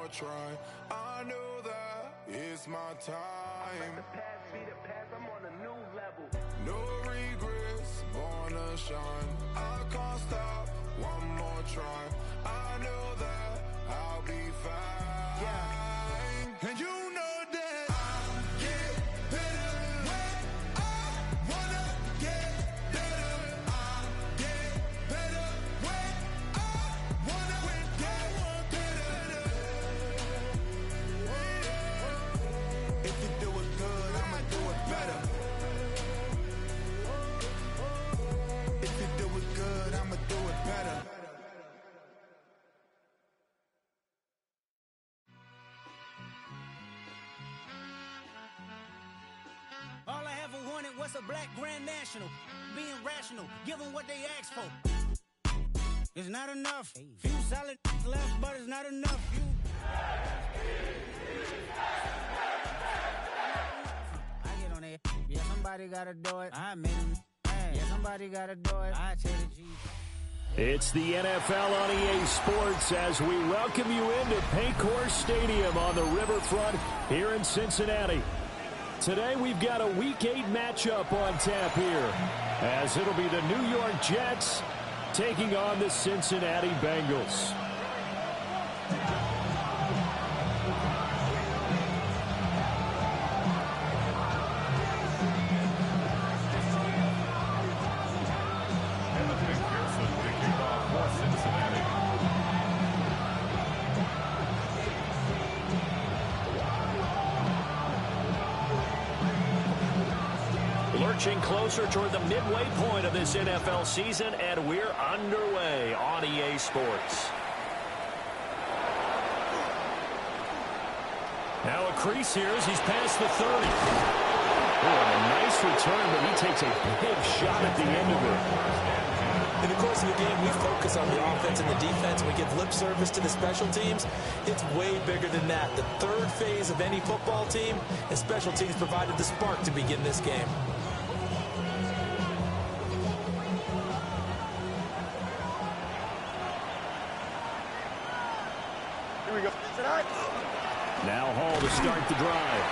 more try. I know that it's my time. I'm on a new level. No regrets, born to shine. I can't stop, one more try. I know that I'll be fine. Yeah. And you know that I get better when I wanna get better. I get better when I wanna get better. If you do it good, I'ma do it better. If you do it good, I'ma do it better. All I ever wanted was a black Grand National. Being rational, give them what they asked for. It's not enough. Few solid left, but it's not enough. I get on it. Yeah, somebody gotta do it. I made him. Yeah, somebody gotta do it. I tell the G. It's the NFL on EA Sports as we welcome you into Paycor Stadium on the riverfront here in Cincinnati. Today we've got a Week 8 matchup on tap here, as it'll be the New York Jets taking on the Cincinnati Bengals. Lurching closer toward the midway point of this NFL season, and we're underway on EA Sports. Now a crease here as he's past the 30. Oh, and a nice return, but he takes a big shot at the end of it. In the course of the game, we focus on the offense and the defense. We give lip service to the special teams. It's way bigger than that. The third phase of any football team, and special teams provided the spark to begin this game. Now Hall to start the drive.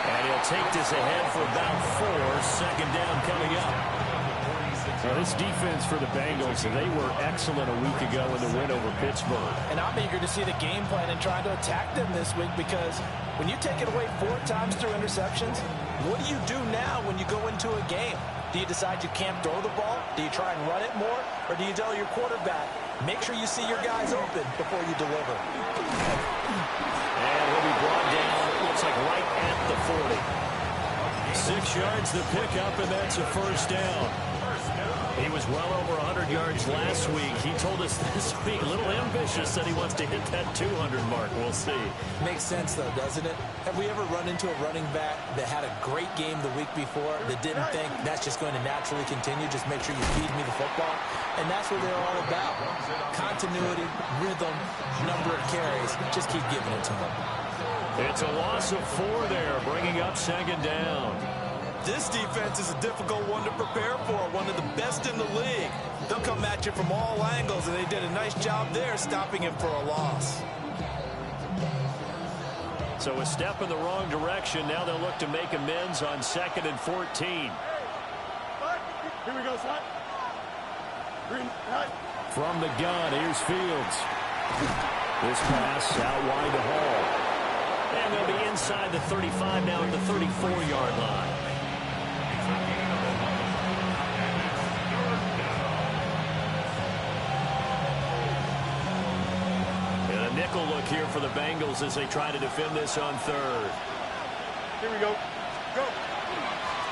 And he'll take this ahead for about 4. Second down coming up. Well, this defense for the Bengals, they were excellent a week ago in the win over Pittsburgh. And I'm eager to see the game plan and trying to attack them this week, because when you take it away 4 times through interceptions, what do you do now when you go into a game? Do you decide you can't throw the ball? Do you try and run it more? Or do you tell your quarterback, make sure you see your guys open before you deliver? And he'll be brought down, it looks like right at the 40. 6 yards the pickup, and that's a first down. He was well over 100 yards last week. He told us this week, a little ambitious, that he wants to hit that 200 mark. We'll see. Makes sense, though, doesn't it? Have we ever run into a running back that had a great game the week before that didn't think that's just going to naturally continue? Just make sure you feed me the football. And that's what they're all about. Continuity, rhythm, number of carries. Just keep giving it to them. It's a loss of 4 there, bringing up second down. This defense is a difficult one to prepare for, one of the best in the league. They'll come at you from all angles, and they did a nice job there stopping him for a loss. So a step in the wrong direction. Now they'll look to make amends on 2nd and 14. Here we go, son. From the gun, here's Fields. This pass out wide to Hall. And they'll be inside the 35 now at the 34-yard line. And a nickel look here for the Bengals as they try to defend this on 3rd. Here we go. Go.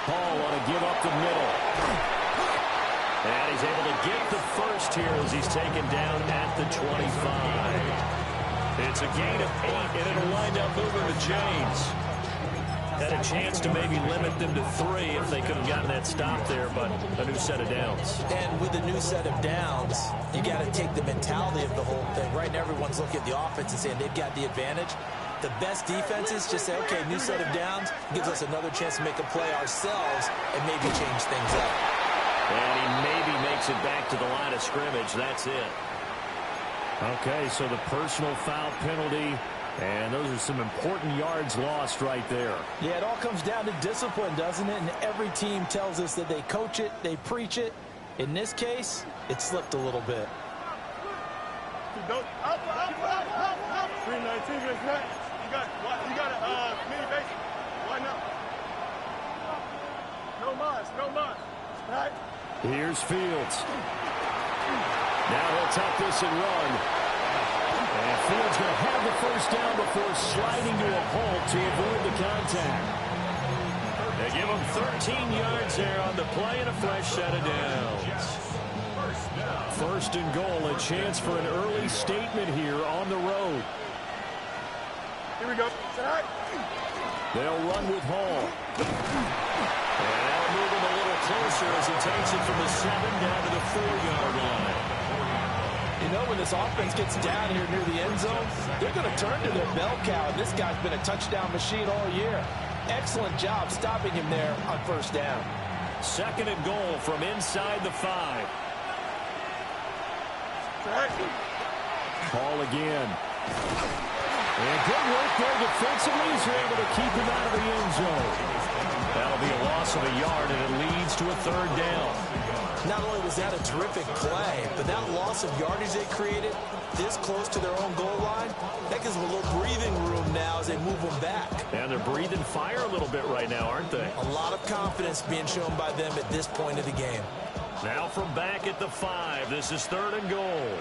Hall want to give up the middle. And he's able to get the first here as he's taken down at the 25. It's a gain of 8, and it'll wind up moving to James. Had a chance to maybe limit them to 3 if they could have gotten that stop there, but a new set of downs. And with a new set of downs, you got to take the mentality of the whole thing. Right now, everyone's looking at the offense and saying they've got the advantage. The best defenses just say, okay, new set of downs gives us another chance to make a play ourselves and maybe change things up. And he maybe makes it back to the line of scrimmage. That's it. Okay, so the personal foul penalty And those are some important yards lost right there. Yeah, it all comes down to discipline, doesn't it? And every team tells us that they coach it, they preach it. In this case, it slipped a little bit. Up. 319, you got a mini base. Why not? No mas. Right? Here's Fields. Now he'll tuck this and run. And Fields going to have the first down before sliding to a halt to avoid the contact. They give him 13 yards there on the play and a fresh set of downs. First and goal, a chance for an early statement here on the road. Here we go. They'll run with Hall. And they'll move him a little closer as he takes it from the 7 down to the 4-yard line. You know, when this offense gets down here near the end zone, they're going to turn to their bell cow, and this guy's been a touchdown machine all year. Excellent job stopping him there on first down. Second and goal from inside the 5. Hall again. And good work there defensively as they're able to keep him out of the end zone. That'll be a loss of a yard, and it leads to a 3rd down. Not only was that a terrific play, but that loss of yardage they created this close to their own goal line, that gives them a little breathing room now as they move them back. And they're breathing fire a little bit right now, aren't they? A lot of confidence being shown by them at this point of the game. Now from back at the 5, this is 3rd and goal.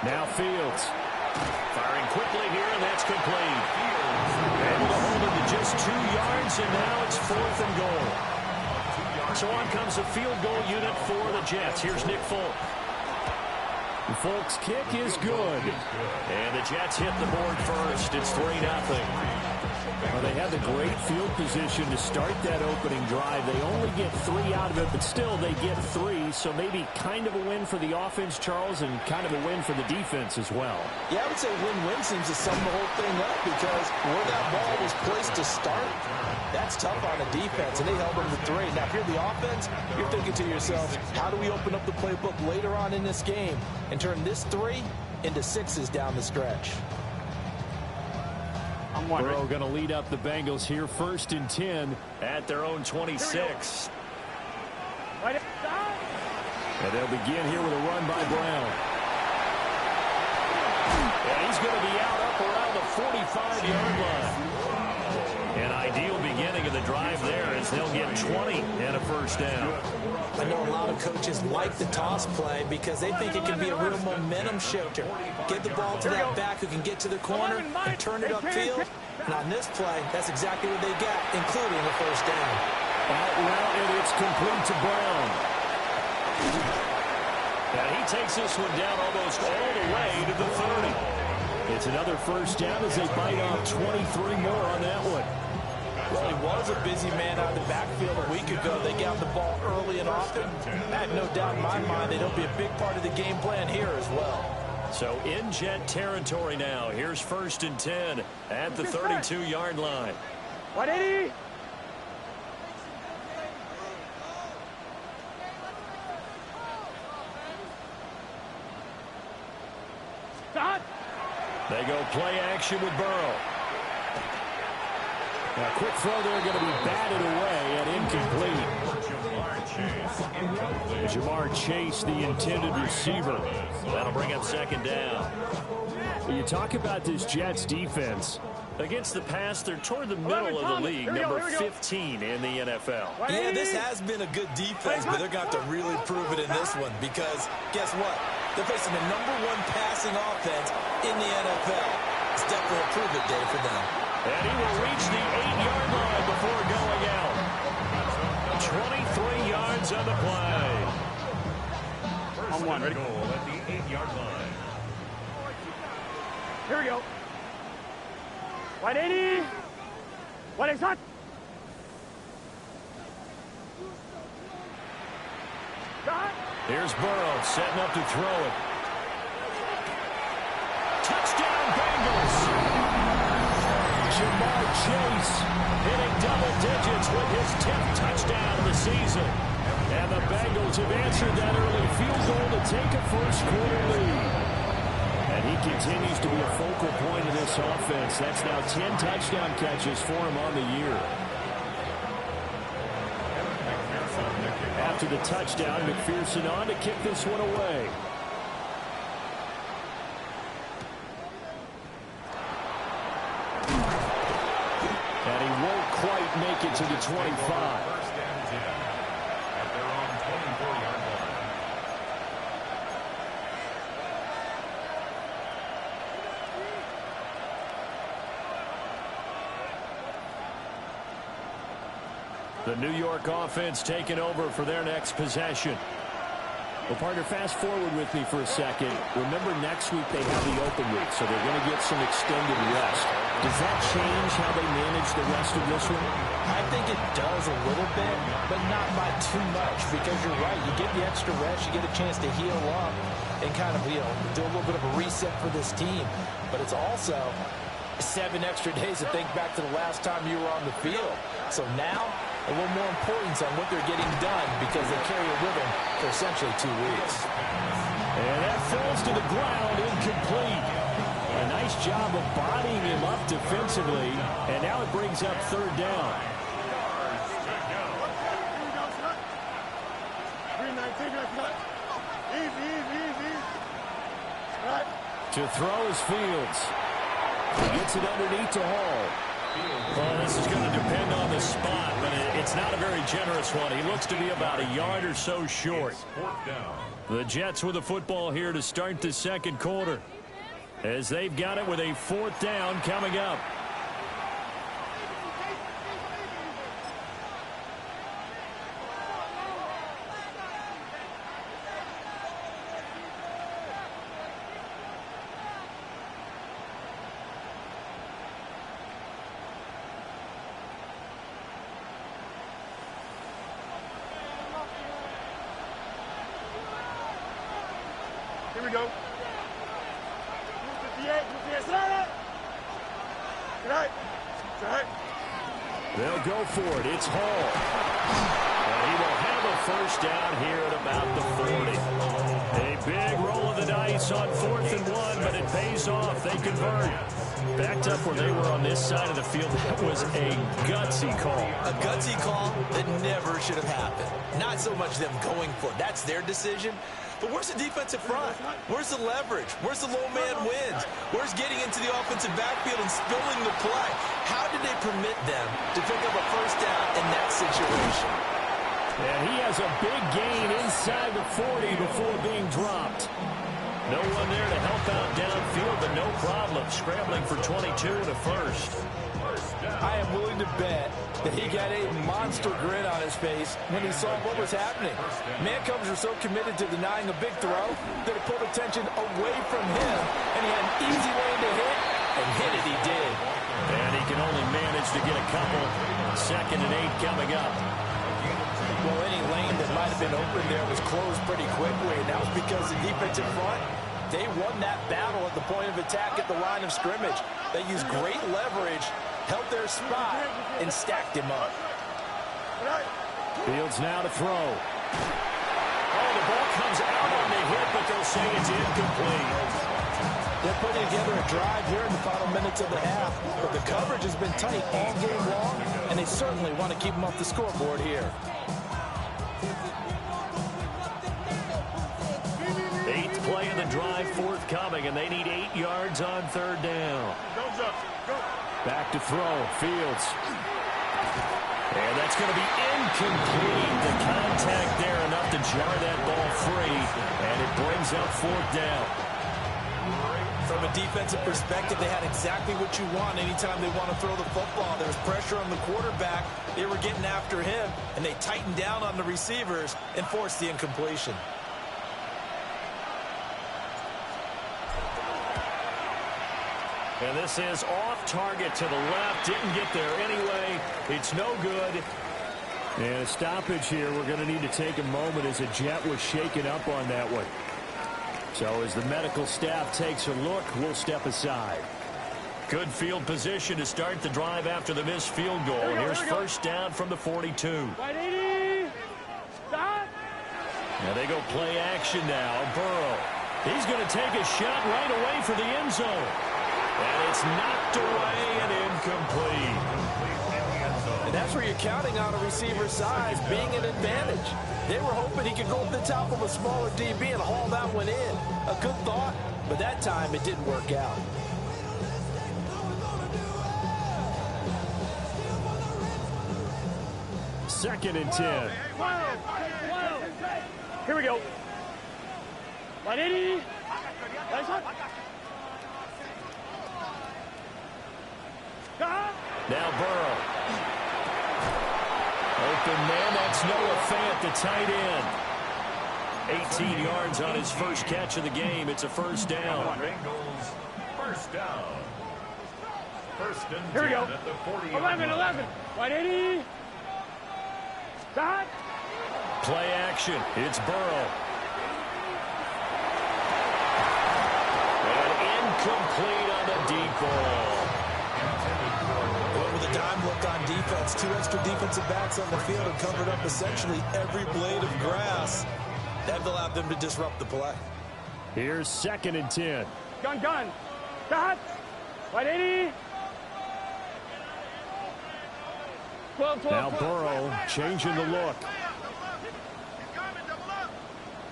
Now Fields. Firing quickly here, and that's complete. Able to hold it to just 2 yards, and now it's 4th and goal. So on comes a field goal unit for the Jets. Here's Nick Folk. Folk's kick is good. And the Jets hit the board first. It's 3-0. Well, they had the great field position to start that opening drive. They only get 3 out of it, but still they get 3. So maybe kind of a win for the offense, Charles, and kind of a win for the defense as well. Yeah, I would say win-win seems to sum the whole thing up because where that ball was placed to start, that's tough on the defense, and they held them to 3. Now, if you're the offense, you're thinking to yourself, how do we open up the playbook later on in this game and turn this 3 into 6s down the stretch? Burrow going to lead up the Bengals here, 1st and 10 at their own 26. And they'll begin here with a run by Brown. And he's going to be out up around the 45-yard line. An ideal beginning of the drive there as they'll get 20 and a first down. I know a lot of coaches like the toss play because they think it can be a real momentum shifter. Get the ball to that back who can get to the corner and turn it upfield. And on this play, that's exactly what they got, including a first down. Out route, and it's complete to Brown. And he takes this one down almost all the way to the 30. It's another first down as they bite off 23 more on that one. Well, he was a busy man out of the backfield a week ago. They got the ball early and often. I have no doubt in my mind that he'll be a big part of the game plan here as well. So in Jet territory now. Here's 1st and 10 at the 32-yard line. 180. Stop. They go play action with Burrow. Now, quick throw there, going to be batted away and incomplete. Jamar Chase, the intended receiver. That'll bring up 2nd down. You talk about this Jets defense. Against the pass, they're toward the middle of the league, number 15 in the NFL. Yeah, this has been a good defense, but they're going to have to really prove it in this one because guess what? They're facing the number 1 passing offense in the NFL. It's definitely a prove it day for them. And he will reach the 8-yard line before going out. 23 yards on the play. On 1, ready? Goal at the 8-yard line. Here we go. 180. 180. Hot. Here's Burrow setting up to throw it. Touchdown Bengals. Jamar Chase hitting double digits with his 10th touchdown of the season. And the Bengals have answered that early field goal to take a first quarter lead. And he continues to be a focal point of this offense. That's now 10 touchdown catches for him on the year. After the touchdown, McPherson on to kick this one away. And he won't quite make it to the 25. The New York offense taking over for their next possession. Well, partner, fast forward with me for a second. Remember, next week they have the open week, so they're going to get some extended rest. Does that change how they manage the rest of this one? I think it does a little bit, but not by too much, because you're right. You get the extra rest, you get a chance to heal up and kind of, do a little bit of a reset for this team. But it's also 7 extra days to think back to the last time you were on the field. So now, a little more importance on what they're getting done because they carry it with them for essentially 2 weeks. And that falls to the ground, incomplete. A nice job of bodying him up defensively, and now it brings up 3rd down. 3-19, easy. Right. To throw is Fields. He gets it underneath to Hall. Well, this is going to depend on the spot, but it's not a very generous one. He looks to be about a yard or so short. The Jets with the football here to start the second quarter, as they've got it with a 4th down coming up. Here we go. 58, right. They'll go for it. It's Hall. And he will have a 1st down here at about the 40. A big roll of the dice on 4th and 1, but it pays off. They convert. Backed up where they were on this side of the field. That was a gutsy call. A gutsy call that never should have happened. Not so much them going for it. That's their decision. But where's the defensive front? Where's the leverage? Where's the low man wins? Where's getting into the offensive backfield and spilling the play? How did they permit them to pick up a 1st down in that situation? And he has a big gain inside the 40 before being dropped. No one there to help out downfield, but no problem. Scrambling for 22 and a 1st. I am willing to bet that he got a monster grin on his face when he saw what was happening. Mancombs were so committed to denying a big throw that it pulled attention away from him, and he had an easy lane to hit, and hit it he did. And he can only manage to get a couple. 2nd and 8 coming up. Well, any lane that might have been open there was closed pretty quickly, and that was because the defensive front, they won that battle at the point of attack at the line of scrimmage. They used great leverage, held their spot, and stacked him up. Fields now to throw. Oh, the ball comes out on the hit, but they'll say it's incomplete. They're putting together a drive here in the final minutes of the half, but the coverage has been tight all game long, and they certainly want to keep them off the scoreboard here. 8th play of the drive forthcoming, and they need 8 yards on 3rd down. Don't jump. Go. Back to throw. Fields. And that's going to be incomplete. The contact there enough to jar that ball free, and it brings up 4th down. From a defensive perspective, they had exactly what you want anytime they want to throw the football. There was pressure on the quarterback. They were getting after him, and they tightened down on the receivers and forced the incompletion. And this is off target to the left. Didn't get there anyway. It's no good. And a stoppage here. We're going to need to take a moment as a Jet was shaken up on that one. So as the medical staff takes a look, we'll step aside. Good field position to start the drive after the missed field goal. Here's 1st down from the 42. Stop. Now they go play action now. Burrow. He's going to take a shot right away for the end zone. And it's knocked away and incomplete. And that's where you're counting on a receiver's size being an advantage. They were hoping he could go over the top of a smaller DB and haul that one in. A good thought, but that time it didn't work out. Second and 10. Here we go. 180. Nice shot. Now Burrow. Open man, that's Noah Fant, the tight end. 18 yards on his first catch of the game. It's a first down. Bengals, first down. First and Here we go. 11. 180. Shot. Play action. It's Burrow. And incomplete on the deep ball. Well, with a dime look on defense, 2 extra defensive backs on the field and covered up essentially every blade of grass. That allowed them to disrupt the play. Here's second and 10. Gun. Shot. 180. 12. Now Burrow changing the look.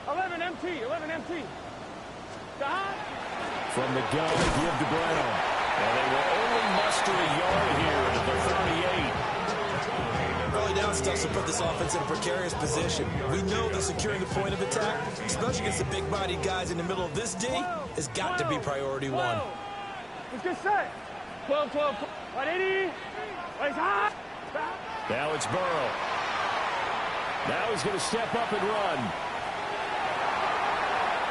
11 empty. Shot. From the gun, give to Brown. And they will only muster a yard here at the 38. Early down stuff will put this offense in a precarious position. We know that securing the point of attack, especially against the big-bodied guys in the middle of this D, has got to be priority one. Let's get set. 12. 180. Raise high. Now it's Burrow. Now he's going to step up and run.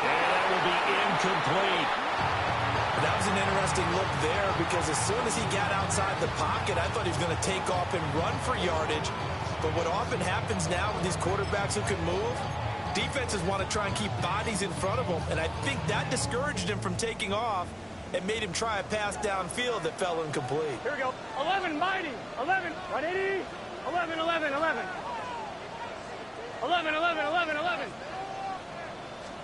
And that will be incomplete. That was an interesting look there because as soon as he got outside the pocket, I thought he was going to take off and run for yardage. But what often happens now with these quarterbacks who can move, defenses want to try and keep bodies in front of them. And I think that discouraged him from taking off and made him try a pass downfield that fell incomplete. Here we go. 11 mighty. 11. 180. 11. 11.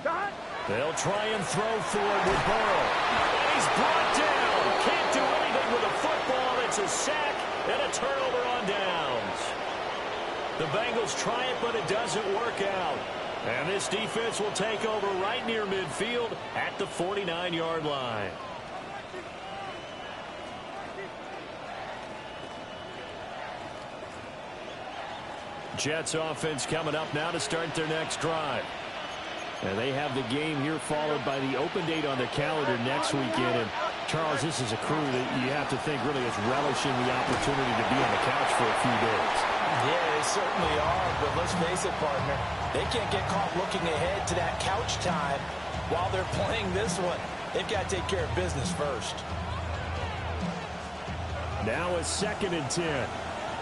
Shot. They'll try and throw for it with Burrow. And he's brought down. Can't do anything with a football. It's a sack and a turnover on downs. The Bengals try it, but it doesn't work out. And this defense will take over right near midfield at the 49-yard line. Jets offense coming up now to start their next drive. And they have the game here followed by the open date on their calendar next weekend. And Charles, this is a crew that you have to think really is relishing the opportunity to be on the couch for a few days. Yeah, they certainly are, but let's face it, partner. They can't get caught looking ahead to that couch time while they're playing this one. They've got to take care of business first. Now a second and 10.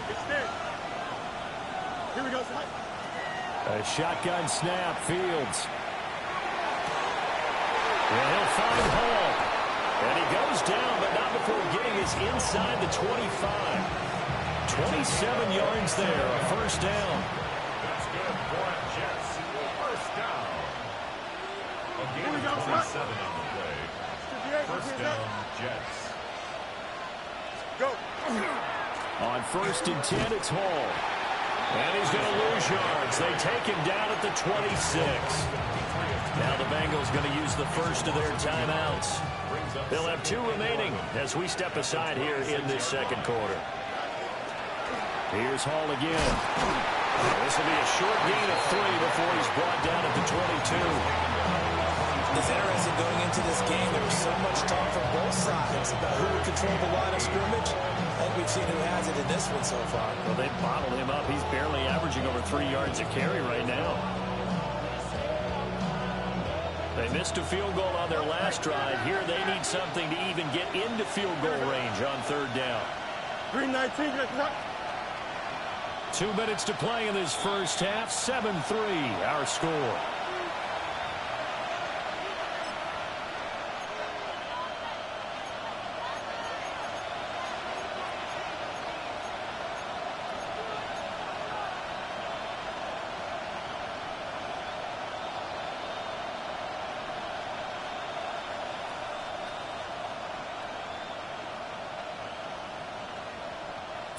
It's there. Here we go. A shotgun snap, Fields. And he'll find Hall. And he goes down, but not before getting his inside the 25. 27 yards there, a first down. That's good for Jets. First down. A game of 27 on the play. First down, Jets. Go. On first and 10, it's Hall. And he's going to lose yards. They take him down at the 26. Now the Bengals going to use the first of their timeouts. They'll have 2 remaining as we step aside here in this second quarter. Here's Hall again. This will be a short gain of 3 before he's brought down at the 22. It's interesting going into this game. There was so much talk from both sides about who would control the line of scrimmage. I think we've seen who has it in this one so far. Well, they bottled him up. He's barely averaging over 3 yards a carry right now. They missed a field goal on their last drive. Here they need something to even get into field goal range on third down. 3:19. 2 minutes to play in this first half. 7-3 our score.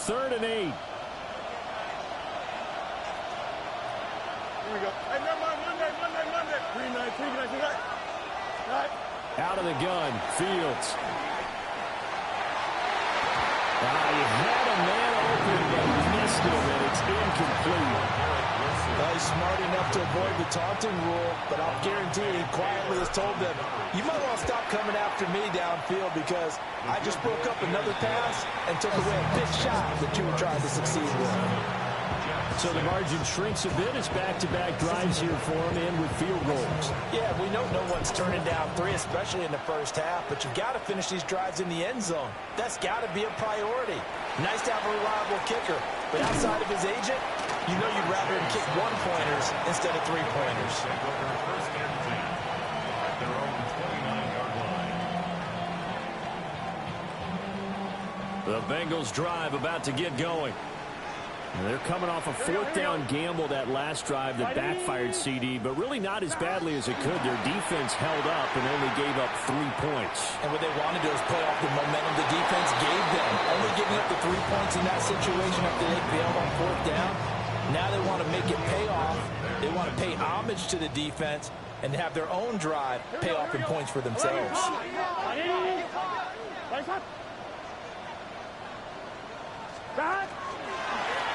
3rd and 8. Here we go. Hey, never mind. Monday. 319. Right. Out of the gun, Fields. He had a man open, but missed him, and it's incomplete. He's smart enough to avoid the taunting rule, but I'll guarantee he quietly has told them, you might want to stop coming after me downfield because I just broke up another pass and took away a big shot that you were trying to succeed with. So the margin shrinks a bit as back-to-back drives here for him and with field goals. Yeah, we know no one's turning down 3, especially in the first half, but you've got to finish these drives in the end zone. That's got to be a priority. Nice to have a reliable kicker, but outside of his agent, you know you'd rather him kick 1-pointers instead of 3-pointers. First and 10 at their own 29-yard line. The Bengals drive about to get going. And they're coming off a 4th down gamble that last drive that backfired CD, but really not as badly as it could. Their defense held up and only gave up 3 points. And what they wanted to do is play off the momentum the defense gave them. Only giving up the 3 points in that situation after they failed on 4th down. Now they want to make it pay off. They want to pay homage to the defense and have their own drive pay off in points for themselves.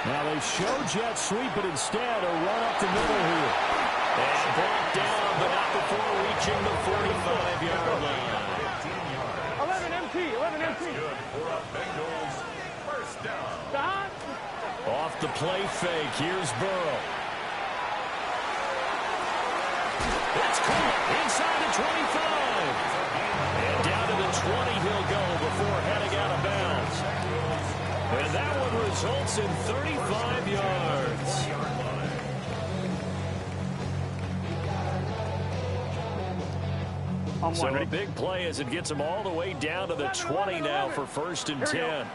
Now they show jet sweep, but instead a run up the middle here. And brought down, but not before reaching the 45-yard line. 11 MT. Good for a Bengals first down. Off the play fake, here's Burrow. That's caught inside the 25. And down to the 20 he'll go before heading out of bounds. And that one results in 35 yards. So a big play as it gets them all the way down to the 20 now for 1st and 10.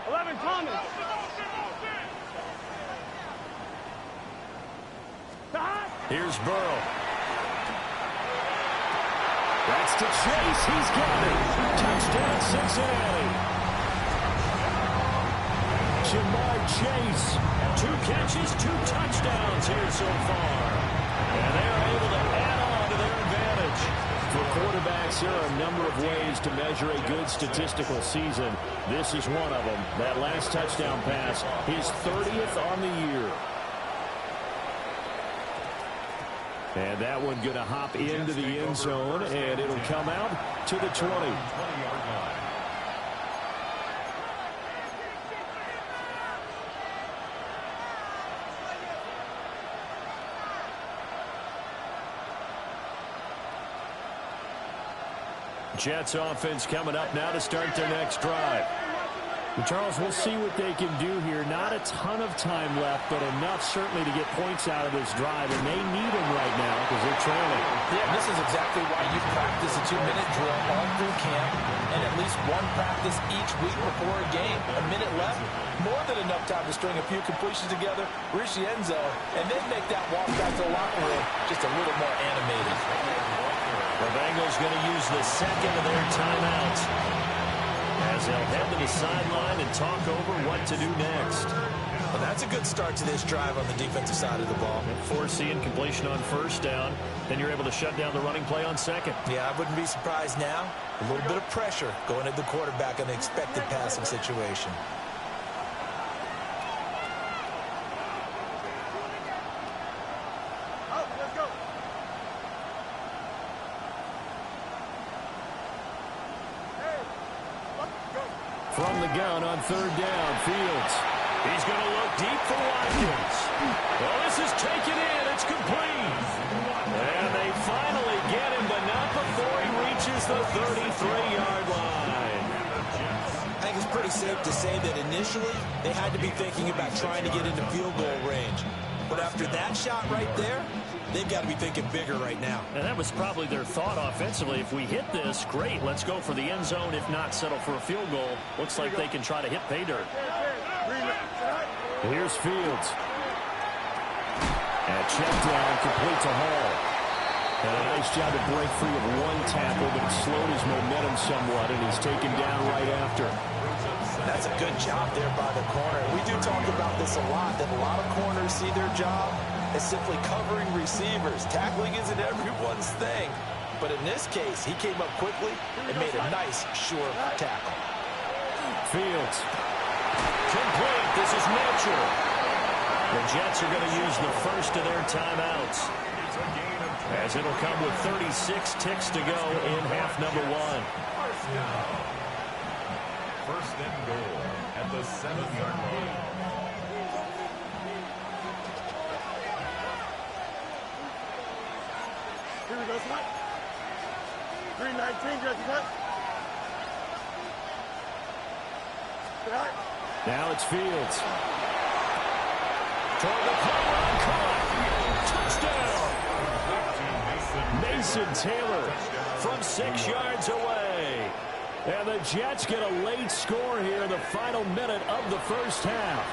11 Thomas. Here's Burrow. That's to Chase. He's got it. Touchdown, Cincinnati. Jamar Chase. 2 catches, 2 touchdowns here so far. And they're able to add on to their advantage. For quarterbacks, there are a number of ways to measure a good statistical season. This is one of them. That last touchdown pass, his 30th on the year. And that one going to hop into the end zone, and it'll come out to the 20. Jets offense coming up now to start their next drive. And Charles, we'll see what they can do here. Not a ton of time left, but enough certainly to get points out of this drive, and they need them right now because they're trailing. Yeah, this is exactly why you practice a 2-minute drill all through camp and at least one practice each week before a game. A minute left, more than enough time to string a few completions together, reach the end zone, and then make that walk back to the locker room just a little more animated. The Bengals going to use the second of their timeouts as they'll head to the sideline and talk over what to do next. Well, that's a good start to this drive on the defensive side of the ball. Forcing completion on 1st down. Then you're able to shut down the running play on 2nd. Yeah, I wouldn't be surprised now. A little bit of pressure going at the quarterback in the expected passing situation. From the gun on 3rd down, Fields. He's going to look deep for Watkins. Well, this is taken in. It's complete. And they finally get him, but not before he reaches the 33-yard line. I think it's pretty safe to say that initially they had to be thinking about trying to get into field goal range. But after that shot right there, they've got to be thinking bigger right now. And that was probably their thought offensively. If we hit this, great. Let's go for the end zone. If not, settle for a field goal. Looks like they can try to hit pay dirt. Here's Fields. And check down complete to Hall. And a nice job to break free of one tackle, but it slowed his momentum somewhat, and he's taken down right after. That's a good job there by the corner. We do talk about this a lot, that a lot of corners see their job as simply covering receivers. Tackling isn't everyone's thing. But in this case, he came up quickly and made a nice, sure tackle. Fields. Complete. This is Mitchell. The Jets are going to use the first of their timeouts, as it'll come with 36 ticks to go in half number one. First and goal at the 7-yard line. Here we go, Scott. 319, Jesse Cut. Now it's Fields. Toward the corner, caught. Touchdown. Mason Taylor from 6 yards away. And the Jets get a late score here in the final minute of the first half.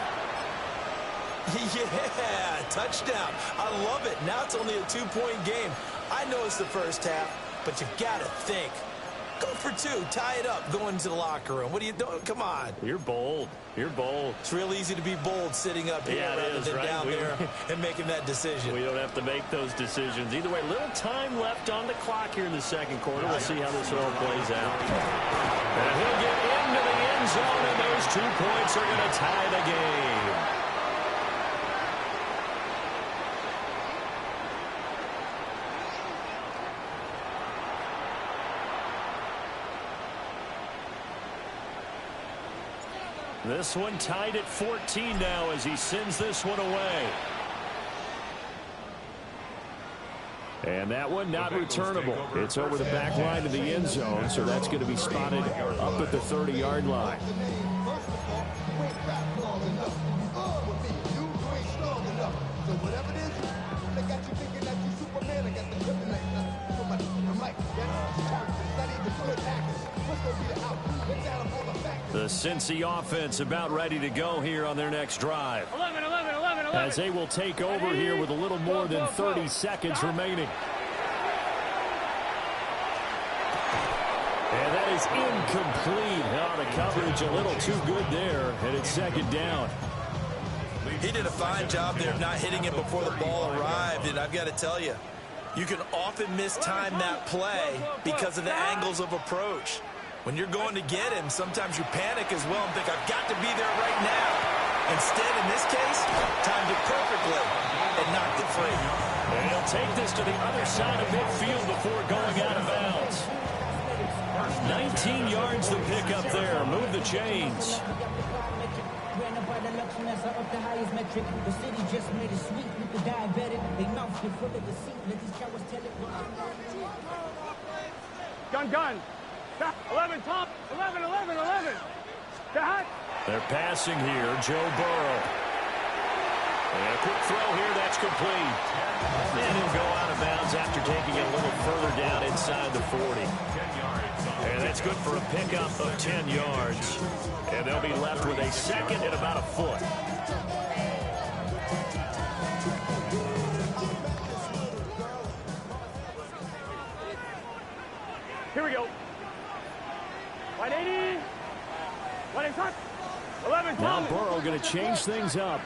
Yeah, touchdown. I love it. Now it's only a 2-point game. I know it's the first half, but you've got to think. Go for 2. Tie it up. Go into the locker room. What are you doing? Come on. You're bold. You're bold. It's real easy to be bold sitting up here rather than right? down there and making that decision. We don't have to make those decisions. Either way, little time left on the clock here in the second quarter. We'll see how this all plays out. And he'll get into the end zone, and those 2 points are going to tie the game. This one tied at 14 now as he sends this one away. And that one not returnable. It's over the back line of the end zone, so that's going to be spotted up at the 30-yard line. The Cincy offense about ready to go here on their next drive. 11. As they will take over here with a little more than 30 seconds remaining. And that is incomplete. Oh, the coverage a little too good there, and it's second down. He did a fine job there of not hitting it before the ball arrived, and I've got to tell you, you can often mistime that play because of the angles of approach. When you're going to get him, sometimes you panic as well and think, I've got to be there right now. Instead, in this case, timed it perfectly and knocked it free. And he'll take this to the other side of midfield before going out of bounds. 19 yards to pick up there. Move the chains. The city just made it sweet with the diabetic. They mouth full of deceit. Let these cowards tell it. Gun. 11, top. 11. Cut. They're passing here. Joe Burrow. And a quick throw here. That's complete. And he'll go out of bounds after taking it a little further down inside the 40. And that's good for a pickup of 10 yards. And they'll be left with a second and about a foot. Here we go. 180. 180. 11. Now Burrow going to change things up.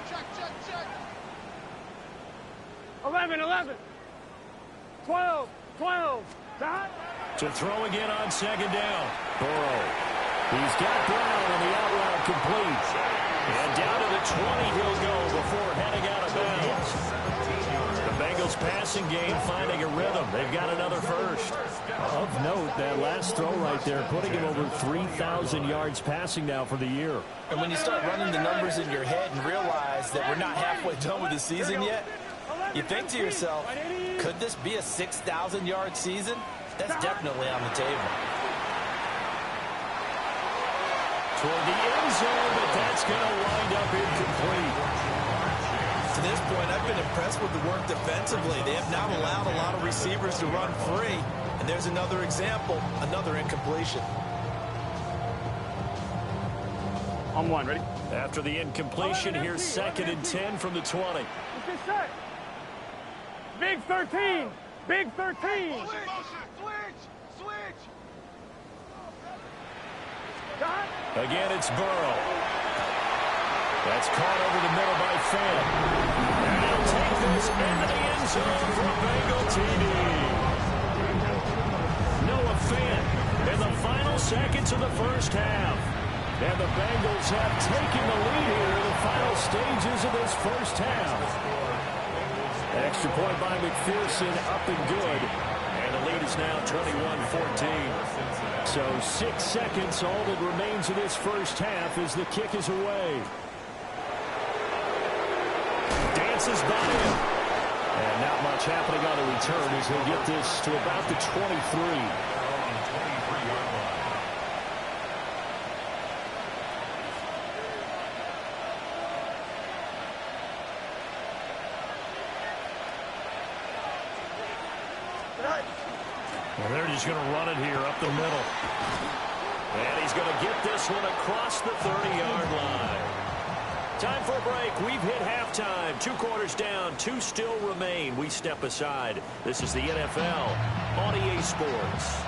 11. 12. Dot. To throw again on second down. Burrow. He's got Brown on the out route complete. And down to the 20 he'll go before heading out of bounds. The Bengals passing game finding a rhythm. They've got another first. Of note, that last throw right there, putting him over 3,000 yards passing now for the year. And when you start running the numbers in your head and realize that we're not halfway done with the season yet, you think to yourself, could this be a 6,000-yard season? That's definitely on the table. Toward the end zone, but that's going to wind up incomplete. To this point, I've been impressed with the work defensively. They have not allowed a lot of receivers to run free. And there's another example, another incompletion. On one, ready? After the incompletion, here's second and 10 from the 20. Let's get set. Big 13. Big 13. Switch. Again, it's Burrow. That's caught over the middle by Fant. And he'll take this into the end zone for a Bengal TD. Noah Fant in the final seconds of the first half. And the Bengals have taken the lead here in the final stages of this first half. Extra point by McPherson, up and good. And the lead is now 21-14. So 6 seconds, all that remains of this first half as the kick is away. Dances by him. And not much happening on the return as he'll get this to about the 23. Well, they're just going to run it here up the middle. And he's going to get this one across the 30-yard line. Time for a break. We've hit halftime. 2 quarters down. 2 still remain. We step aside. This is the NFL on EA Sports.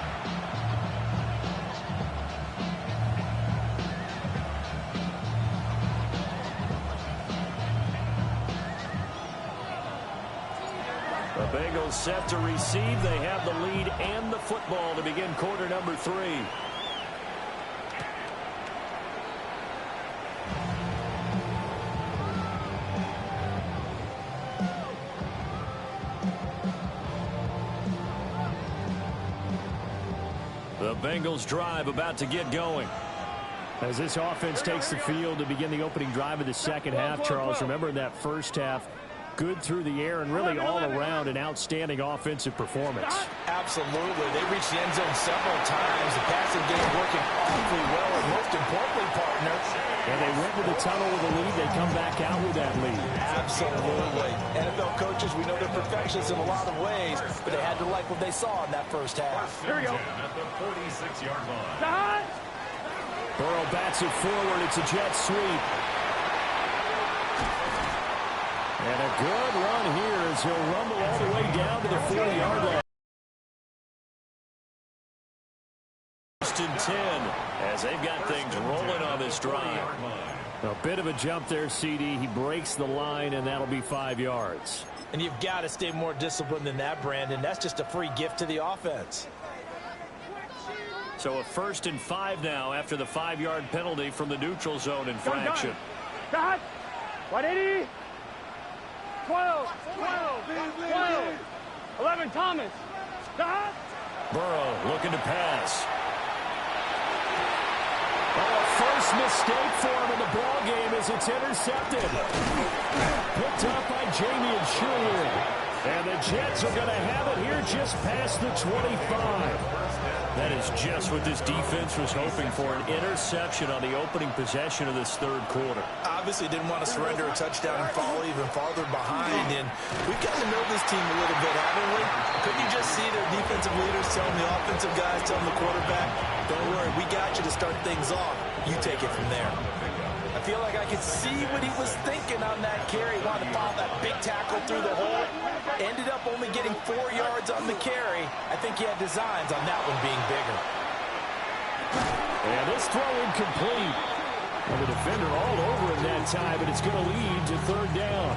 The Bengals set to receive. They have the lead and the football to begin quarter number 3. The Bengals drive about to get going. As this offense takes the field to begin the opening drive of the second half, Charles, remember in that first half, good through the air and really all around an outstanding offensive performance. Absolutely. They reached the end zone several times. The passing game working awfully well, and most importantly, partner. And they went to the tunnel with a lead. They come back out with that lead. Absolutely. NFL coaches, we know they're perfectionists in a lot of ways, but they had to like what they saw in that first half. Here we go. At the 46-yard line. Burrow bats it forward. It's a jet sweep. And a good run here as he'll rumble all the way down to the 40-yard line. First and 10 as they've got things rolling on this drive. A bit of a jump there, CD. He breaks the line, and that'll be 5 yards. And you've got to stay more disciplined than that, Brandon. That's just a free gift to the offense. So a 1st and 5 now after the 5-yard penalty from the neutral zone infraction. Got 180. 12. 11, Thomas. Burrow looking to pass. Oh, first mistake for him in the ball game as it's intercepted. Picked up by Jamie Sherwood. And the Jets are going to have it here just past the 25. That is just what this defense was hoping for, an interception on the opening possession of this third quarter. Obviously didn't want to surrender a touchdown and fall even farther behind, and we've got to know this team a little bit, haven't we? Couldn't you just see their defensive leaders telling the offensive guys, telling the quarterback, don't worry, we got you to start things off. You take it from there. I feel like I could see what he was thinking on that carry. Wanted to follow that big tackle through the hole. Ended up only getting 4 yards on the carry. I think he had designs on that one being bigger. And this throw incomplete. And the defender all over him that time, and it's going to lead to 3rd down.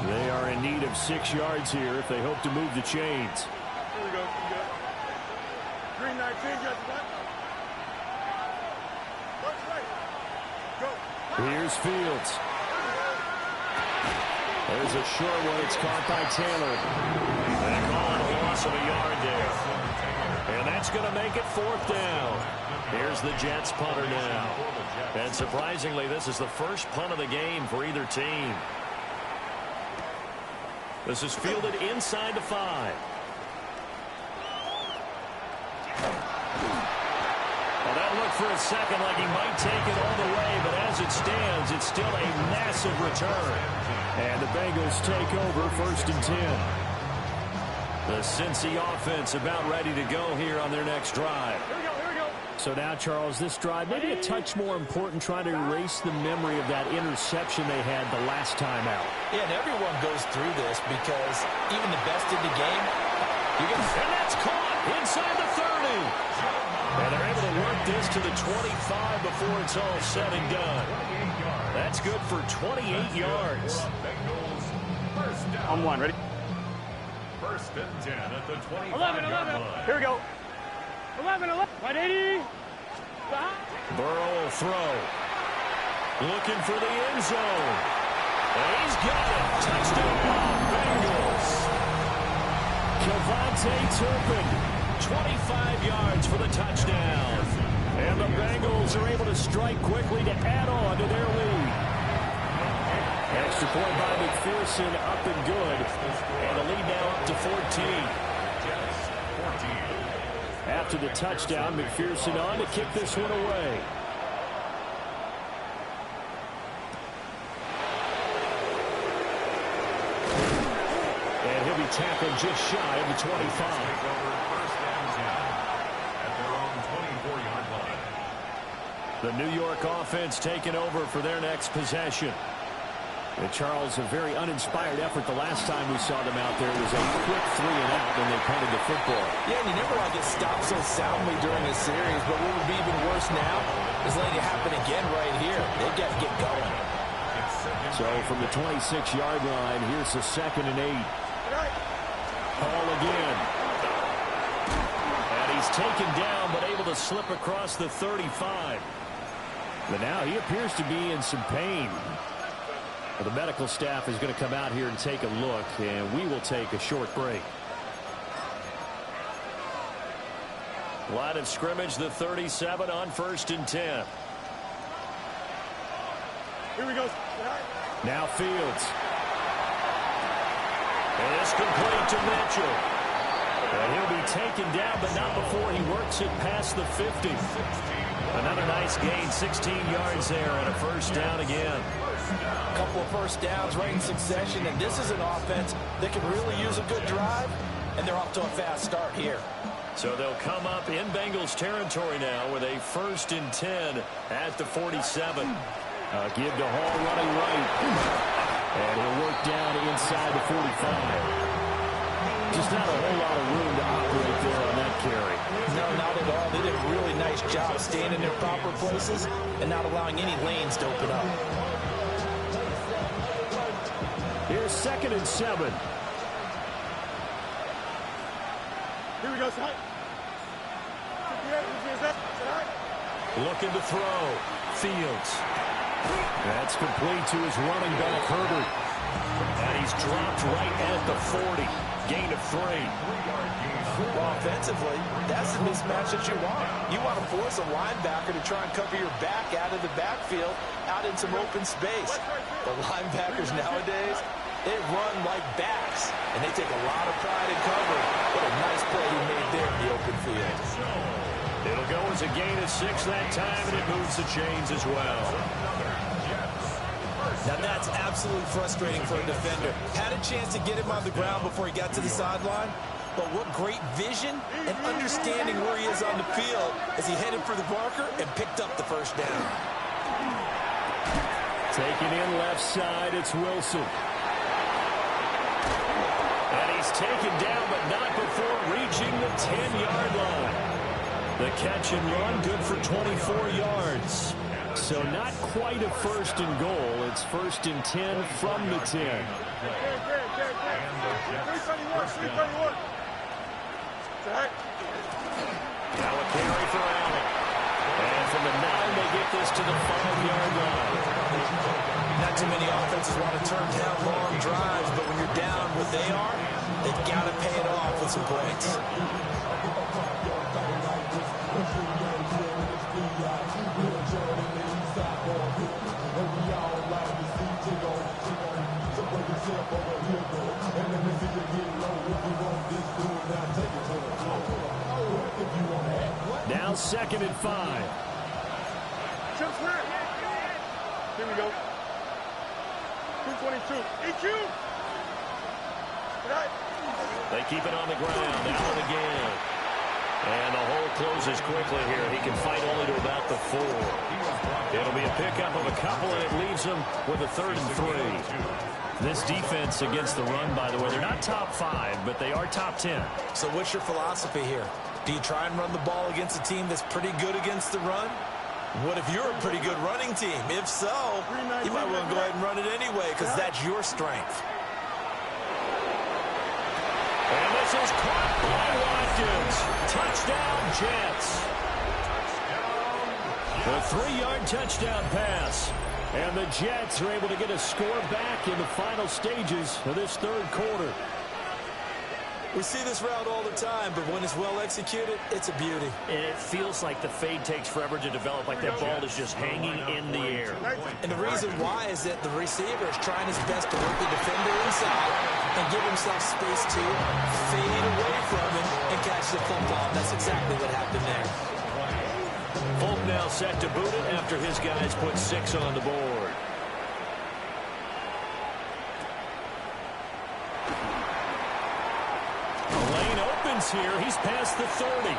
They are in need of 6 yards here if they hope to move the chains. Here we go. Green 19, just one. Here's Fields. There's a short one. It's caught by Taylor. They call it a loss of a yard there. And that's going to make it 4th down. Here's the Jets punter now. And surprisingly, this is the first punt of the game for either team. This is fielded inside the 5. Well, that looked for a second like he might take it all the way, but as it stands, it's still a massive return. And the Bengals take over 1st and 10. The Cincy offense about ready to go here on their next drive. Here we go. So now, Charles, this drive maybe a touch more important, trying to erase the memory of that interception they had the last time out. Yeah, and everyone goes through this because even the best in the game, and that's caught inside the 30. And they're able to work this to the 25 before it's all said and done. That's good for 28 yards. On one, ready? First and 10 at the 25-yard 11. line. Here we go. 11. 180. Burrow will throw. Looking for the end zone. And he's got it. Touchdown, Bengals. Kevontae Turpin, 25 yards for the touchdown. And the Bengals are able to strike quickly to add on to their lead. Extra point by McPherson, up and good. And the lead now up to 14. After the touchdown, McPherson on to kick this one away. And he'll be tackled just shy of the 25. First and 10 at their own 24-yard line. The New York offense taking over for their next possession. And Charles, a very uninspired effort the last time we saw them out there. It was a quick 3 and out when they punted the football. Yeah, and you never want to get stopped so soundly during a series, but what would be even worse now is letting it happen again right here. They've got to get going. So from the 26-yard line, here's the 2nd and 8. Hall again. And he's taken down, but able to slip across the 35. But now he appears to be in some pain. Well, the medical staff is going to come out here and take a look, and we will take a short break. Line of scrimmage, the 37 on 1st and 10. Here we go. Now Fields. And it's complete to Mitchell. And he'll be taken down, but not before he works it past the 50. Another nice gain, 16 yards there, and a first down again. A couple of first downs right in succession, and this is an offense that can really use a good drive, and they're off to a fast start here. So they'll come up in Bengals territory now with a 1st and 10 at the 47. Give to Hall running right. And he'll work down inside the 45. Just not a whole lot of room to operate there on that carry. No, not at all. They did a really nice job staying in their proper places and not allowing any lanes to open up. Here's 2nd and 7. Here we go, son. Looking to throw. Fields. That's complete to his running back, Herbert. And he's dropped right at the 40. Gain of 3. Well, offensively, that's the mismatch that you want. You want to force a linebacker to try and cover your back out of the backfield, out in some open space. The linebackers nowadays, they run like backs, and they take a lot of pride in cover. What a nice play he made there in the open field. It'll go as a gain of 6 that time, and it moves the chains as well. Now that's absolutely frustrating for a defender. Had a chance to get him on the ground before he got to the sideline, but what great vision and understanding where he is on the field as he headed for the marker and picked up the first down. Taking in left side, it's Wilson. And he's taken down, but not before reaching the 10-yard line. The catch and run, good for 24 yards. So not quite a 1st and goal. It's 1st and 10 from the 10. 331. Now a carry for Allen. And from the 9, they get this to the 5-yard line. Not too many offenses want to turn down long drives, but when you're down what they are, they've got to pay it off with some points. Now 2nd and 5. Here we go. 222. EQ. They keep it on the ground. Allen again. And the hole closes quickly here. He can fight only to about the 4. It'll be a pickup of a couple, and it leaves him with a 3rd and 3. This defense against the run, by the way, they're not top 5, but they are top 10. So what's your philosophy here? Do you try and run the ball against a team that's pretty good against the run? What if you're a pretty good running team? If so, you might want to go ahead and run it anyway because that's your strength. And this is caught by Watkins. Touchdown, Jets. A 3-yard touchdown pass. And the Jets are able to get a score back in the final stages of this 3rd quarter. We see this route all the time, but when it's well executed, it's a beauty. And it feels like the fade takes forever to develop, like that ball is just hanging in the air. And the reason why is that the receiver is trying his best to work the defender inside and give himself space to fade away from him and catch the football. That's exactly what happened there. Folk now set to boot it after his guys put 6 on the board. Here, he's past the 30.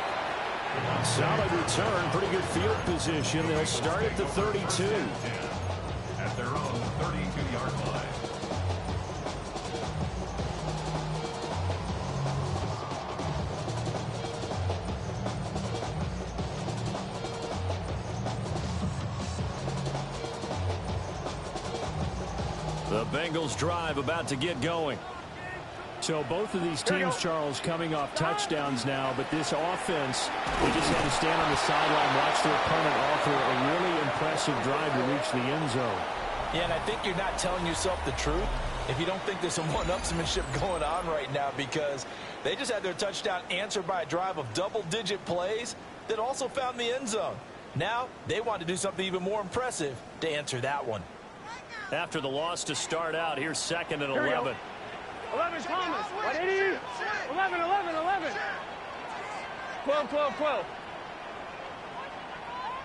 Solid return, pretty good field position. They'll start at the 32. At their own 32-yard line. The Bengals drive about to get going. So both of these teams, Charles, coming off touchdowns now, but this offense, they just had to stand on the sideline, watch their opponent offer a really impressive drive to reach the end zone. Yeah, and I think you're not telling yourself the truth if you don't think there's some one-upsmanship going on right now, because they just had their touchdown answered by a drive of double-digit plays that also found the end zone. Now they want to do something even more impressive to answer that one. After the loss to start out, here's 2nd and 11. 11 Thomas. 180. 11, 11, 11. 12, 12, 12.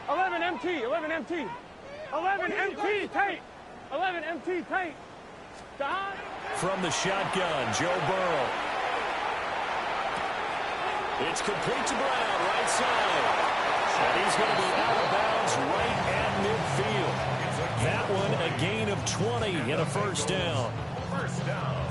11 MT, 11 MT. 11 MT, tight. 11 MT, tight. From the shotgun, Joe Burrow. It's complete to Brown, right side. And he's going to be out of bounds right at midfield. That one, a gain of 20 and a 1st down.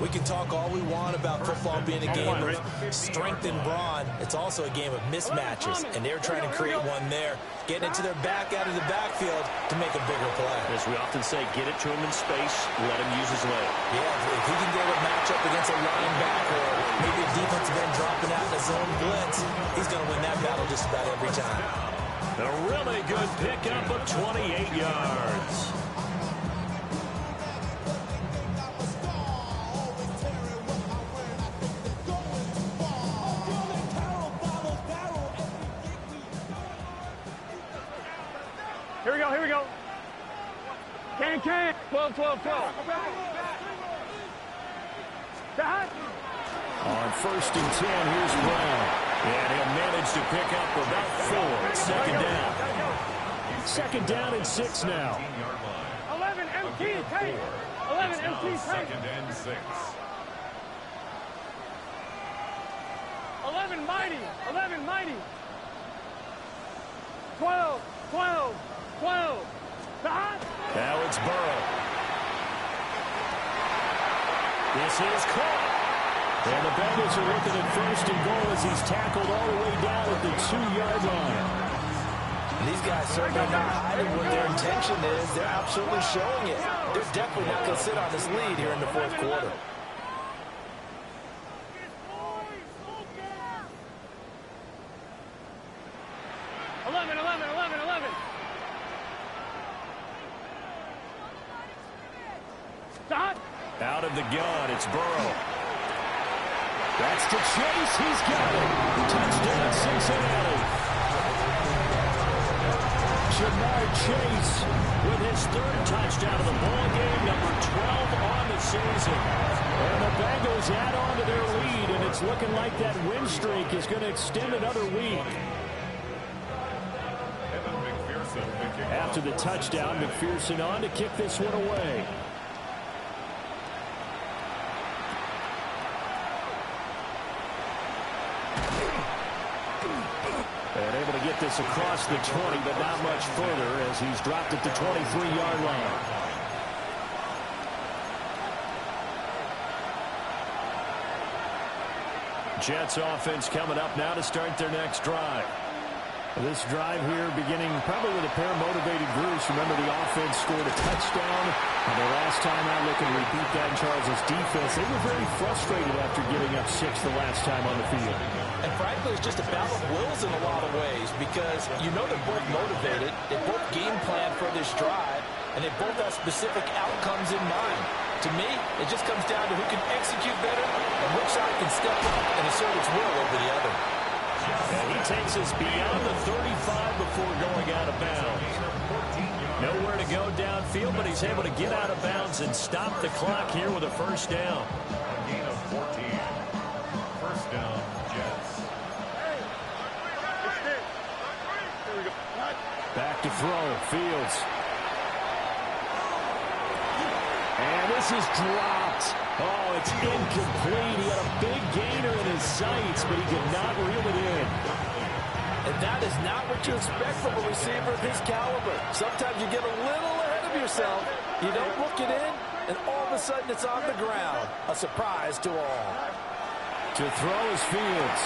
We can talk all we want about football being a game of strength and brawn. It's also a game of mismatches, and they're trying to create one there, getting it to their back out of the backfield to make a bigger play. As we often say, get it to him in space, let him use his leg. Yeah, if he can get a matchup against a linebacker or maybe a defensive end dropping out in a zone blitz, he's going to win that battle just about every time. A really good pickup of 28 yards. Here we go, here we go. Can. 12, 12, 12. That. On 1st and 10, here's Brown. And he'll manage to pick up about 4. 2nd down. 2nd down and 6 now. 11 MT, tight. 11 MT, tight. 2nd and 6. 11 mighty, 11 mighty. 12, 12, 12. Now it's Burrow. This is caught. And the Bengals are looking at 1st and goal as he's tackled all the way down at the 2-yard line. These guys certainly not hiding what their intention is. They're absolutely showing it. They're definitely not going to sit on this lead here in the 4th quarter. Out of the gun, it's Burrow. That's to Chase. He's got it. Touchdown, Cincinnati. Jamar Chase with his 3rd touchdown of the ball game, number 12 on the season. And the Bengals add on to their lead, and it's looking like that win streak is going to extend another week. After the touchdown, McPherson on to kick this one away. And able to get this across the 20, but not much further as he's dropped at the 23-yard line. Jets offense coming up now to start their next drive. This drive here beginning probably with a pair of motivated groups. Remember, the offense scored a touchdown. And the last time out, looking to repeat that in Charles' defense, they were very frustrated after giving up 6 the last time on the field. And frankly, it's just a battle of wills in a lot of ways because you know they're both motivated. They both game plan for this drive, and they both have specific outcomes in mind. To me, it just comes down to who can execute better and which side can step up and assert its will over the other. And he takes us beyond the 35 before going out of bounds. Nowhere to go downfield, but he's able to get out of bounds and stop the clock here with a first down. A gain of 14. First down, Jets. Back to throw, Fields. And this is dropped. Oh, it's incomplete. He had a big gainer in his sights, but he could not reel it in. And that is not what you expect from a receiver of his caliber. Sometimes you get a little ahead of yourself. You don't look it in, and all of a sudden it's on the ground. A surprise to all. To throw is Fields.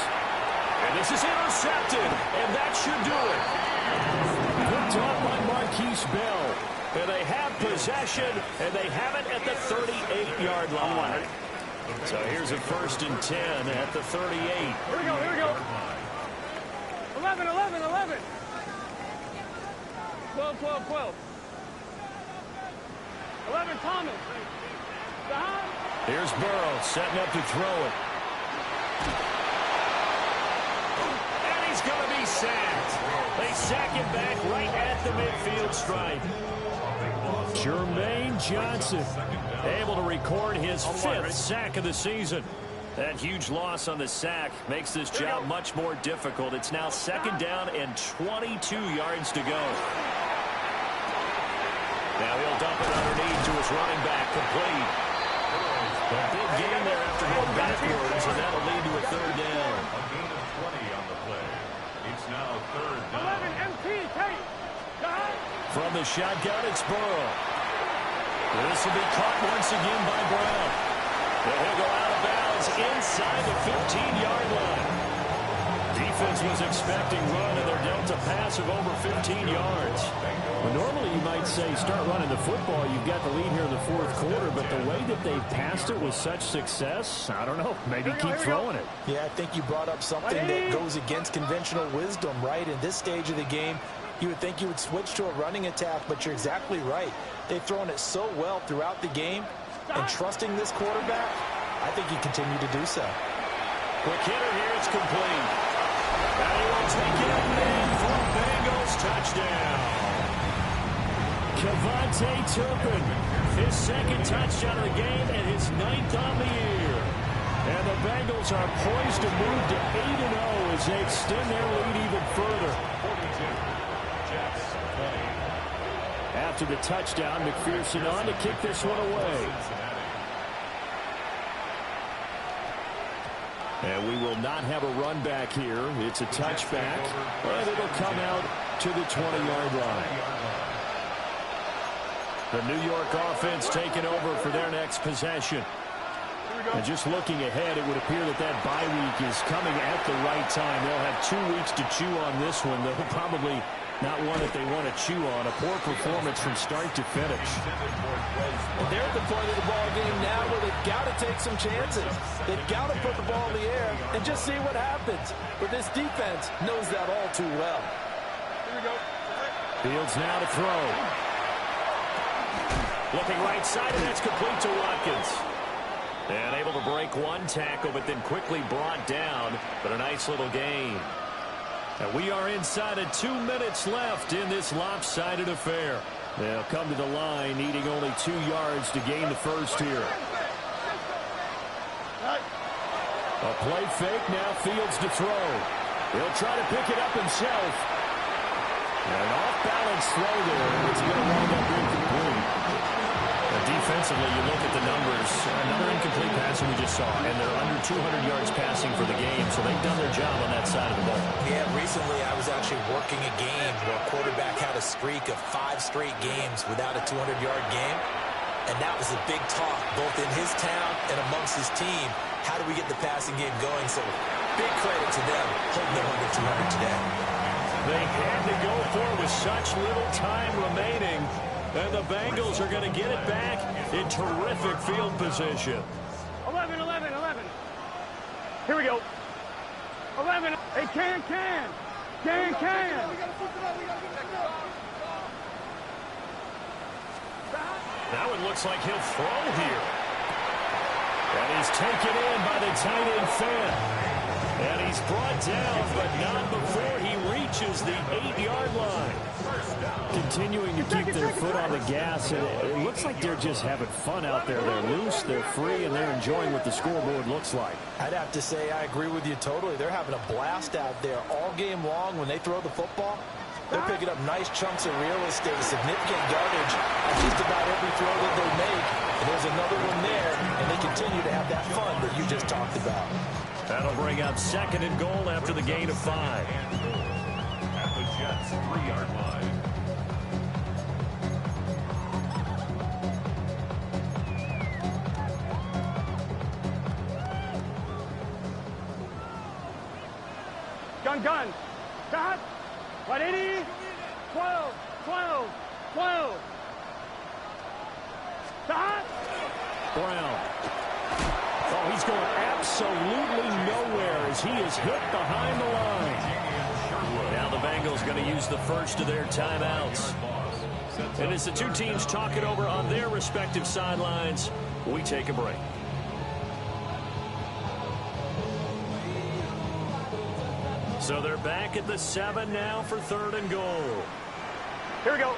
And this is intercepted, and that should do it. Picked off by Marquise Bell. And they have possession, and they have it at the 38-yard line. So here's a 1st and 10 at the 38. Here we go. 11. 12. 11, Thomas. Here's Burrow setting up to throw it. And he's going to be sacked. They sack him back right at the midfield stripe. Jermaine Johnson able to record his 5th sack of the season. That huge loss on the sack makes this job much more difficult. It's now 2nd down and 22 yards to go. Now he'll dump it underneath to his running back, complete. A big gain there after going backwards, and that'll lead to a 3rd down. A gain of 20 on the play. It's now 3rd down. 11, MT, Tate. From the shotgun, it's Burrow. This will be caught once again by Brown. And he'll go out of bounds inside the 15-yard line. Defense was expecting run, and they're dealt a pass of over 15 yards. Well, normally you might say start running the football. You've got the lead here in the 4th quarter, but the way that they've passed it with such success, I don't know, maybe keep throwing it. Yeah, I think you brought up something that goes against conventional wisdom, right? In this stage of the game, you would think you would switch to a running attack, but you're exactly right. They've thrown it so well throughout the game, and trusting this quarterback, I think you continue to do so. Quick hitter here, it's complete. And he will take it up and for Bengals touchdown. Kevontae Turpin, his 2nd touchdown of the game and his 9th on the year. And the Bengals are poised to move to 8-0 as they extend their lead even further. 42. Jets 20. After the touchdown, McPherson on to kick this one away. And we will not have a run back here. It's a touchback, and it'll come out to the 20-yard line. The New York offense taking over for their next possession. And just looking ahead, it would appear that that bye week is coming at the right time. They'll have 2 weeks to chew on this one, though probably not one that they want to chew on. A poor performance from start to finish. And they're at the point of the ball game now where they've got to take some chances. They've got to put the ball in the air and just see what happens. But this defense knows that all too well. Here we go. Fields now to throw. Looking right side, and that's complete to Watkins. And able to break one tackle, but then quickly brought down. But a nice little gain. And we are inside of 2 minutes left in this lopsided affair. They'll come to the line, needing only 2 yards to gain the first here. A play fake, now Fields to throw. He'll try to pick it up himself. And an off-balance throw there. It's going to wind up incomplete. The defense offensively, you look at the numbers. Another incomplete pass we just saw, and they're under 200 yards passing for the game, so they've done their job on that side of the ball. Yeah, recently I was actually working a game where a quarterback had a streak of 5 straight games without a 200-yard game, and that was a big talk, both in his town and amongst his team. How do we get the passing game going? So big credit to them, holding them under 200 today. They had to go for it with such little time remaining. And the Bengals are going to get it back in terrific field position. 11, 11, 11. Here we go. 11. Hey, can. That one looks like he'll throw here. And he's taken in by the tight end fan. And he's brought down, but not before he reaches the 8-yard line. Continuing to keep their foot on the gas, and it looks like they're just having fun out there. They're loose, they're free, and they're enjoying what the scoreboard looks like. I'd have to say I agree with you totally. They're having a blast out there all game long when they throw the football. They're picking up nice chunks of real estate, significant yardage on just about every throw that they make. And there's another one there, and they continue to have that fun that you just talked about. That'll bring up 2nd and goal after the gain of 5. At the Jets' 3-yard line. Gun. Stop. 180. 12. Stop. Brown. Oh, he's going absolutely nowhere as he is hit behind the line. Now the Bengals going to use the first of their timeouts. And as the two teams talk it over on their respective sidelines, we take a break. So they're back at the 7 now for 3rd and goal. Here we go.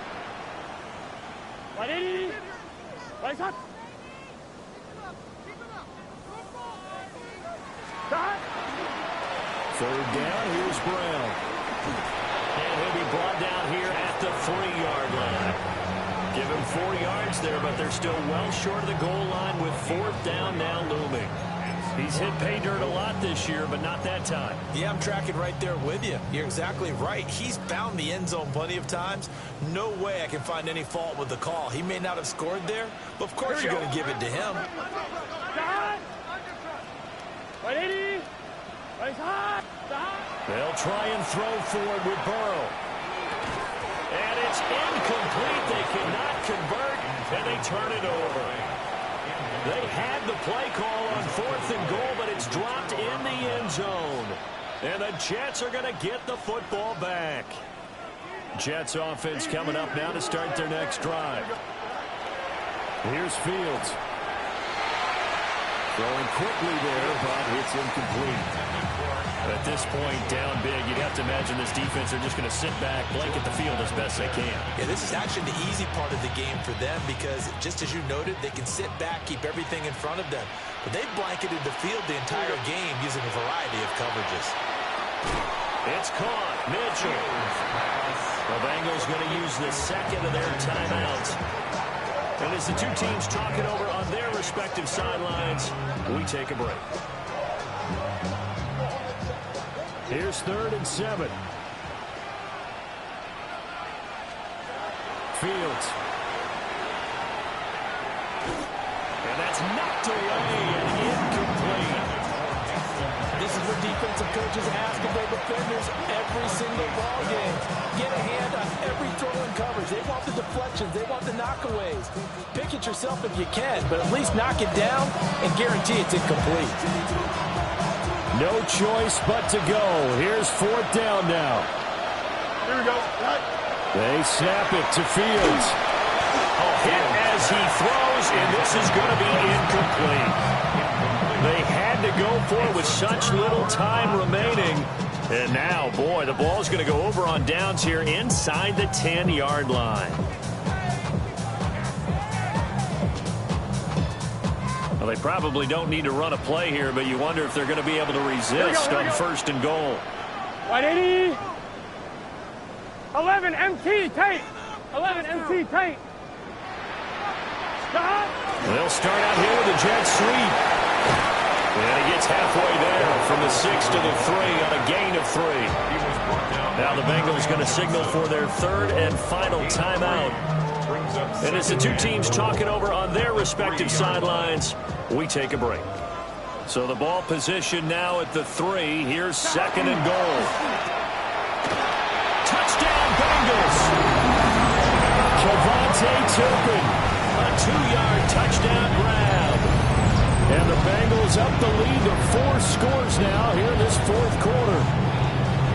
180. Right up. Stop. 3rd down, here's Brown. And he'll be brought down here at the 3-yard line. Give him 4 yards there, but they're still well short of the goal line with 4th down now looming. He's hit pay dirt a lot this year, but not that time. Yeah, I'm tracking right there with you. You're exactly right. He's found the end zone plenty of times. No way I can find any fault with the call. He may not have scored there, but of course you're going to give it to him. Stop. 180. Stop. They'll try and throw forward with Burrow. And it's incomplete. They cannot convert, and they turn it over. They had the play call on 4th and goal, but it's dropped in the end zone. And the Jets are going to get the football back. Jets offense coming up now to start their next drive. Here's Fields. Throwing quickly there, but it's incomplete. At this point, down big, you'd have to imagine this defense are just going to sit back, blanket the field as best they can. Yeah, this is actually the easy part of the game for them because, just as you noted, they can sit back, keep everything in front of them. But they've blanketed the field the entire game using a variety of coverages. It's caught. Mitchell. The Bengals going to use the 2nd of their timeouts. And as the two teams talk it over on their respective sidelines, we take a break. Here's 3rd and 7. Fields. And that's knocked away and incomplete. This is what defensive coaches ask of their defenders every single ball game. Get a hand on every throw and coverage. They want the deflections. They want the knockaways. Pick it yourself if you can, but at least knock it down and guarantee it's incomplete. No choice but to go. Here's 4th down now. Here we go. Right. They snap it to Fields. Hit as he throws, and this is going to be incomplete. They had to go for it with such little time remaining. And now, boy, the ball's going to go over on downs here inside the 10-yard line. Well, they probably don't need to run a play here, but you wonder if they're going to be able to resist on 1st and goal. 180. 11 MT tape. 11 MT tape. Stop. They'll start out here with a jet sweep. And he gets halfway there from the 6 to the 3 on a gain of 3. Now the Bengals going to signal for their third and final timeout. And as the two teams talking over on their respective sidelines, we take a break. So the ball position now at the 3. Here's second and goal. Touchdown Bengals! Kevontae Turpin, a 2-yard touchdown grab. And the Bengals up the lead to 4 scores now here in this fourth quarter.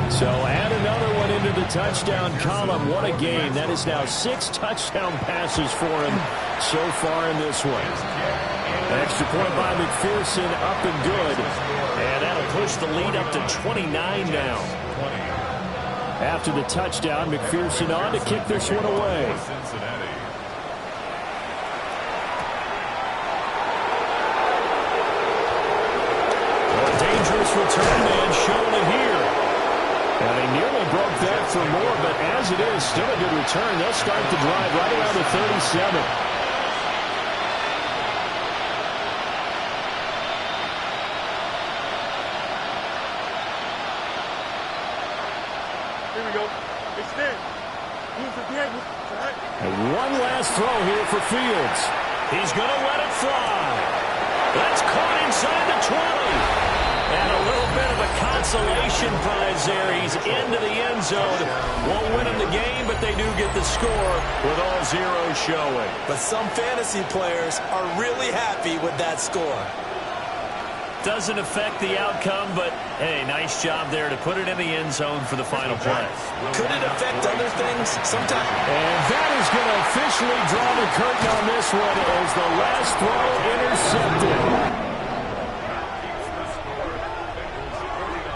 So add another one into the touchdown column. What a game. That is now 6 touchdown passes for him so far in this one. Extra point by McPherson, up and good. And that'll push the lead up to 29 now. After the touchdown, McPherson on to kick this one away. Dangerous return man showing it here. And he nearly broke that for more, but as it is, still a good return. They'll start the drive right around the 37. Here we go. Extend. And one last throw here for Fields. He's going to let it fly. That's caught inside the 20. And a little bit of a consolation prize there. He's into the end zone. Won't win him the game, but they do get the score with all zeros showing. But some fantasy players are really happy with that score. Doesn't affect the outcome, but, hey, nice job there to put it in the end zone for the final play. Could it affect other things? Sometimes. And that is going to officially draw the curtain on this one as the last throw intercepted.